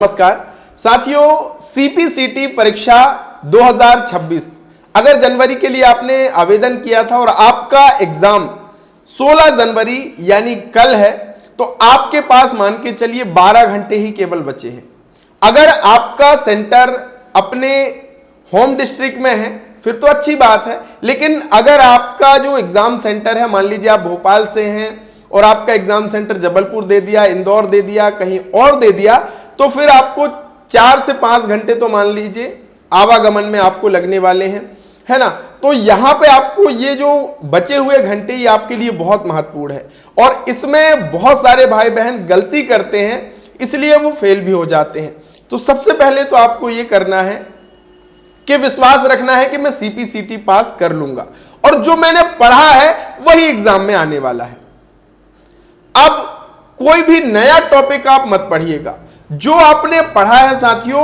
नमस्कार साथियों, सीपीसीटी परीक्षा 2026 अगर जनवरी के लिए आपने आवेदन किया था और आपका एग्जाम 16 जनवरी यानी कल है, तो आपके पास मान के चलिए 12 घंटे ही केवल बचे हैं। अगर आपका सेंटर अपने होम डिस्ट्रिक्ट में है फिर तो अच्छी बात है, लेकिन अगर आपका जो एग्जाम सेंटर है, मान लीजिए आप भोपाल से हैं और आपका एग्जाम सेंटर जबलपुर दे दिया, इंदौर दे दिया, कहीं और दे दिया, तो फिर आपको 4 से 5 घंटे तो मान लीजिए आवागमन में आपको लगने वाले हैं, है ना। तो यहां पे आपको ये जो बचे हुए घंटे ये आपके लिए बहुत महत्वपूर्ण है और इसमें बहुत सारे भाई बहन गलती करते हैं, इसलिए वो फेल भी हो जाते हैं। तो सबसे पहले तो आपको ये करना है कि विश्वास रखना है कि मैं सीपीसीटी पास कर लूंगा और जो मैंने पढ़ा है वही एग्जाम में आने वाला है। अब कोई भी नया टॉपिक आप मत पढ़िएगा, जो आपने पढ़ा है साथियों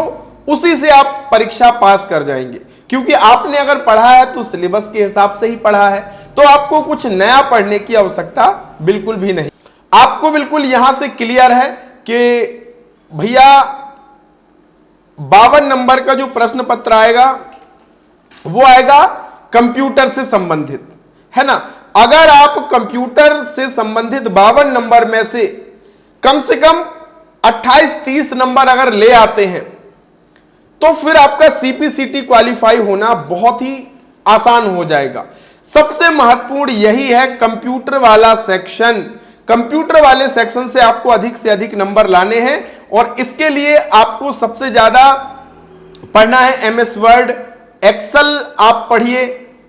उसी से आप परीक्षा पास कर जाएंगे, क्योंकि आपने अगर पढ़ा है तो सिलेबस के हिसाब से ही पढ़ा है, तो आपको कुछ नया पढ़ने की आवश्यकता बिल्कुल भी नहीं। आपको बिल्कुल यहां से क्लियर है कि भैया 52 नंबर का जो प्रश्न पत्र आएगा वो आएगा कंप्यूटर से संबंधित, है ना। अगर आप कंप्यूटर से संबंधित 52 नंबर में से कम 28-30 नंबर अगर ले आते हैं तो फिर आपका सीपीसीटी क्वालिफाई होना बहुत ही आसान हो जाएगा। सबसे महत्वपूर्ण यही है कंप्यूटर वाला सेक्शन। कंप्यूटर वाले सेक्शन से आपको अधिक से अधिक नंबर लाने हैं और इसके लिए आपको सबसे ज्यादा पढ़ना है एमएस वर्ड, एक्सेल आप पढ़िए,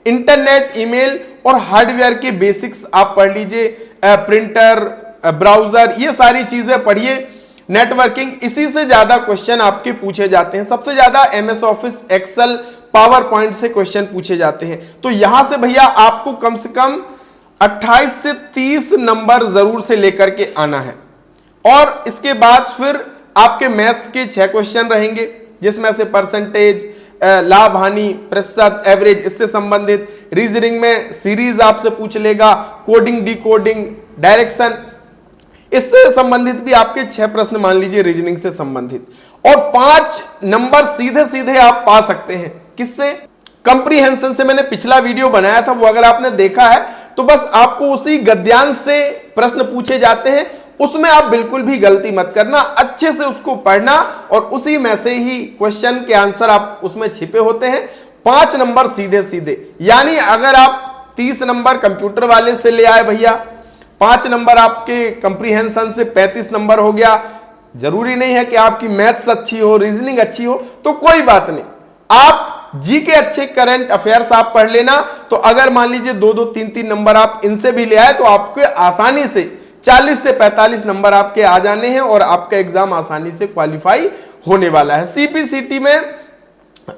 इंटरनेट, ईमेल और हार्डवेयर के बेसिक्स आप पढ़ लीजिए, प्रिंटर, ब्राउजर, ये सारी चीजें पढ़िए, नेटवर्किंग। इसी से ज्यादा क्वेश्चन आपके पूछे जाते हैं। सबसे ज्यादा MS office, Excel, PowerPoint से क्वेश्चन पूछे जाते हैं। तो यहां से भैया आपको कम से कम 28 से 30 नंबर जरूर से लेकर के आना है और इसके बाद फिर आपके मैथ्स के 6 क्वेश्चन रहेंगे, जिसमें से परसेंटेज, लाभ हानि, प्रतिशत, एवरेज, इससे संबंधित। रीजनिंग में सीरीज आपसे पूछ लेगा, कोडिंग, डिकोडिंग, डायरेक्शन, इससे संबंधित भी आपके 6 प्रश्न मान लीजिए रीजनिंग से संबंधित, और 5 नंबर सीधे सीधे आप पा सकते हैं। किससे? कंप्रीहेंशन से। मैंने पिछला वीडियो बनाया था, वो अगर आपने देखा है तो बस आपको उसी गद्यांश से प्रश्न पूछे जाते हैं, उसमें आप बिल्कुल भी गलती मत करना, अच्छे से उसको पढ़ना और उसी में से ही क्वेश्चन के आंसर आप उसमें छिपे होते हैं। 5 नंबर सीधे सीधे, यानी अगर आप 30 नंबर कंप्यूटर वाले से ले आए भैया, 5 नंबर आपके कंप्रीहेंशन से 35 नंबर हो गया। जरूरी नहीं है कि आपकी मैथ्स अच्छी हो, रीजनिंग अच्छी हो, तो कोई बात नहीं, आप जी के अच्छे करंट अफेयर्स आप पढ़ लेना। तो अगर मान लीजिए 2-2, 3-3 नंबर आप इनसे भी ले आए तो आपके आसानी से 40 से 45 नंबर आपके आ जाने हैं और आपका एग्जाम आसानी से क्वालिफाई होने वाला है। सीपीसीटी में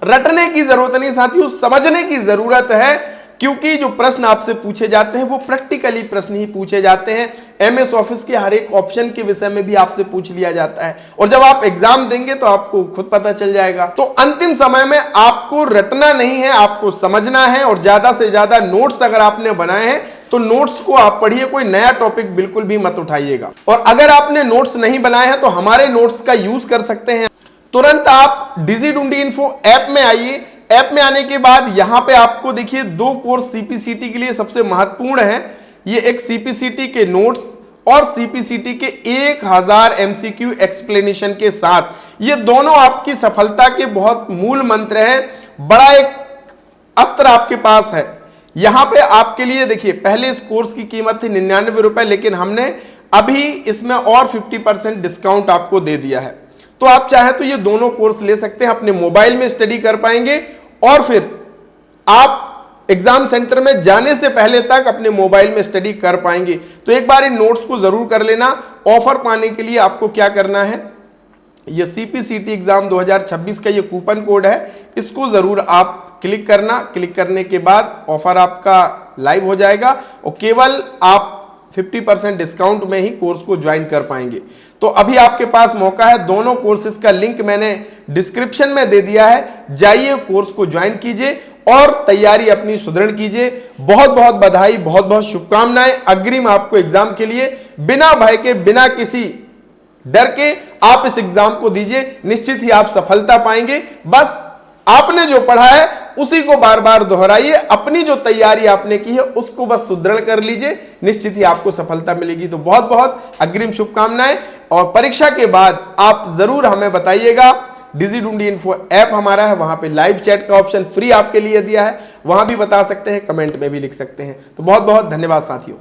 रटने की जरूरत नहीं साथियों, समझने की जरूरत है, क्योंकि जो प्रश्न आपसे पूछे जाते हैं वो प्रैक्टिकली प्रश्न ही पूछे जाते हैं। एमएस ऑफिस के हर एक ऑप्शन के विषय में भी आपसे पूछ लिया जाता है और जब आप एग्जाम देंगे तो आपको खुद पता चल जाएगा। तो अंतिम समय में आपको रटना नहीं है, आपको समझना है और ज्यादा से ज्यादा नोट्स अगर आपने बनाए हैं तो नोट्स को आप पढ़िए, कोई नया टॉपिक बिल्कुल भी मत उठाइएगा। और अगर आपने नोट्स नहीं बनाए हैं तो हमारे नोट्स का यूज कर सकते हैं। तुरंत आप DigiDundi Info ऐप में आइए। ऐप में आने के बाद यहां पे आपको देखिए 2 कोर्स सीपीसीटी के लिए सबसे महत्वपूर्ण है, ये एक सीपीसीटी के नोट्स और सीपीसीटी के 1000 एमसीक्यू एक्सप्लेनेशन के साथ। ये दोनों आपकी सफलता के बहुत मूल मंत्र हैं। बड़ा एक अस्त्र आपके पास है। यहां पे आपके लिए देखिए, पहले इस कोर्स की कीमत थी 99 रुपए, लेकिन हमने अभी इसमें और 50% डिस्काउंट आपको दे दिया है। तो आप चाहे तो ये दोनों कोर्स ले सकते हैं, अपने मोबाइल में स्टडी कर पाएंगे और फिर आप एग्जाम सेंटर में जाने से पहले तक अपने मोबाइल में स्टडी कर पाएंगे। तो एक बार इन नोट्स को जरूर कर लेना। ऑफर पाने के लिए आपको क्या करना है, ये सीपीसीटी एग्जाम 2026 का ये कूपन कोड है, इसको जरूर आप क्लिक करना। क्लिक करने के बाद ऑफर आपका लाइव हो जाएगा और केवल आप 50% डिस्काउंट में ही कोर्स को ज्वाइन कर पाएंगे। तो अभी आपके पास मौका है, दोनों कोर्सेज का लिंक मैंने डिस्क्रिप्शन में दे दिया है, जाइए कोर्स को ज्वाइन कीजिए और तैयारी अपनी सुदृढ़ कीजिए। बहुत बहुत बधाई, बहुत बहुत शुभकामनाएं अग्रिम आपको एग्जाम के लिए। बिना भय के, बिना किसी डर के आप इस एग्जाम को दीजिए, निश्चित ही आप सफलता पाएंगे। बस आपने जो पढ़ा है उसी को बार बार दोहराइए, अपनी जो तैयारी आपने की है उसको बस सुदृढ़ कर लीजिए, निश्चित ही आपको सफलता मिलेगी। तो बहुत बहुत अग्रिम शुभकामनाएं, और परीक्षा के बाद आप जरूर हमें बताइएगा। डिजिढूंढी इन्फो ऐप हमारा है, वहां पे लाइव चैट का ऑप्शन फ्री आपके लिए दिया है, वहां भी बता सकते हैं, कमेंट में भी लिख सकते हैं। तो बहुत बहुत धन्यवाद साथियों।